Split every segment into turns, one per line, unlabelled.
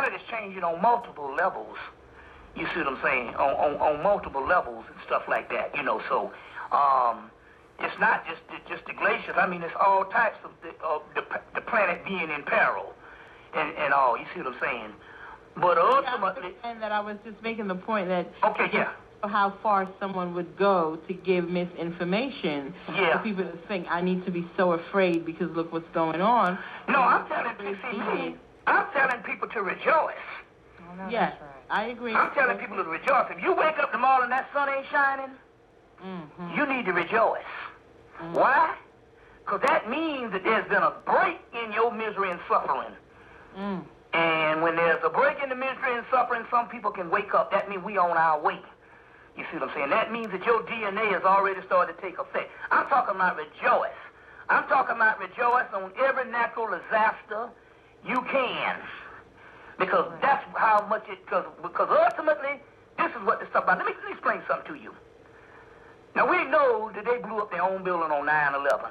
planet is changing on multiple levels. You see what I'm saying? On multiple levels and stuff like that, you know. So it's not just the glaciers. I mean, it's all types of the planet being in peril and all. You see what I'm saying? But ultimately,
and that I was just making the point that
how
far someone would go to give misinformation for people to think I need to be so afraid because look what's going on.
No, I'm telling people to rejoice.
Oh, no, yes, right. I agree.
I'm telling people to rejoice. If you wake up tomorrow and that sun ain't shining, you need to rejoice. Why? Because that means that there's been a break in your misery and suffering. And when there's a break in the misery and suffering, some people can wake up. That means we on our way. You see what I'm saying? That means that your DNA has already started to take effect. I'm talking about rejoice. I'm talking about rejoice on every natural disaster you can. Because that's how much because ultimately, this is what this stuff about. Let me explain something to you. Now, we know that they blew up their own building on 9/11.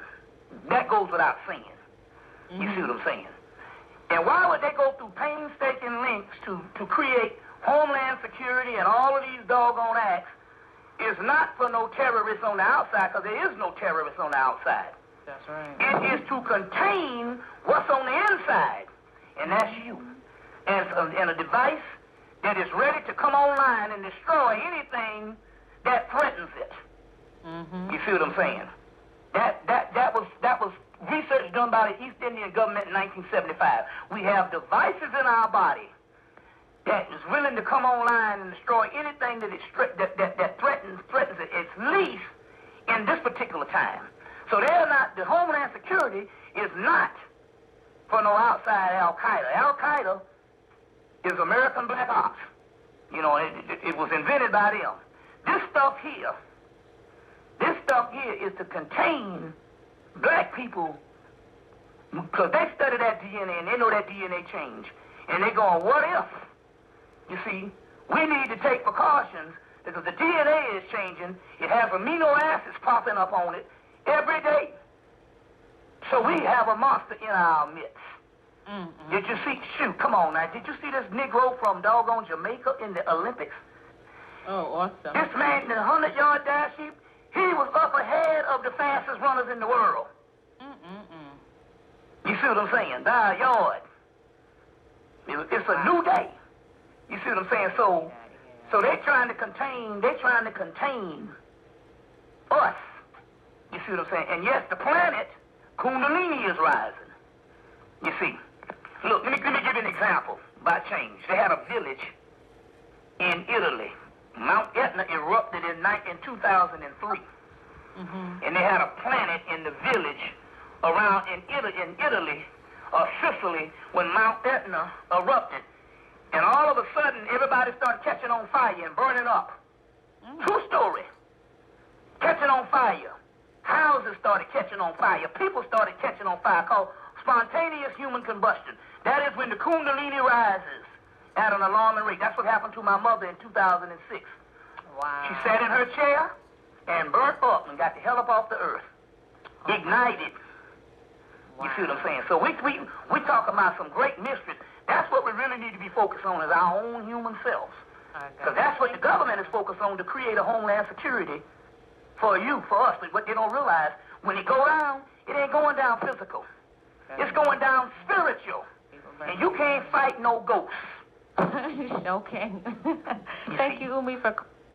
That goes without saying. You see what I'm saying? And why would they go through painstaking lengths to create homeland security and all of these doggone acts? Is not for no terrorists on the outside, because there is no terrorists on the outside.
That's right.
It is to contain what's on the inside, and that's you. And a device that is ready to come online and destroy anything that threatens it. You see what I'm saying? That was research done by the East Indian government in 1975. We have devices in our body that is willing to come online and destroy anything that threatens it, at least in this particular time. So the Homeland Security is not for no outside Al-Qaeda. Al-Qaeda is American Black Ops. You know, it was invented by them. This stuff here is to contain black people, because they study that DNA and they know that DNA change. And they're going, what if? You see, we need to take precautions because the DNA is changing. It has amino acids popping up on it every day. So we have a monster in our midst. Did you see? Shoot, come on now. Did you see this Negro from doggone Jamaica in the Olympics?
Oh, awesome.
This man in the 100-yard dash, he was up ahead of the fastest runners in the world. You see what I'm saying? By a yard. It's a new day. You see what I'm saying? So they're trying to contain us. You see what I'm saying? And yes, the planet, Kundalini is rising. You see. Look, let me give you an example about change. They had a village in Italy. Mount Etna erupted in 2003. And they had a planet in the village around in Italy or Sicily when Mount Etna erupted. And all of a sudden, everybody started catching on fire and burning up. True story. Catching on fire. Houses started catching on fire. People started catching on fire, called spontaneous human combustion. That is when the Kundalini rises at an alarming rate. That's what happened to my mother in 2006.
Wow.
She sat in her chair and burnt up and got the hell up off the earth. Ignited. You see what I'm saying? So we talking about some great mysteries. That's what we really need to be focused on, is our own human selves. Because that's what the government is focused on, to create a homeland security for you, for us. But what they don't realize, when it go down, it ain't going down physical. It's going down spiritual. And you can't fight no ghosts.
Okay. Thank you, Umi, for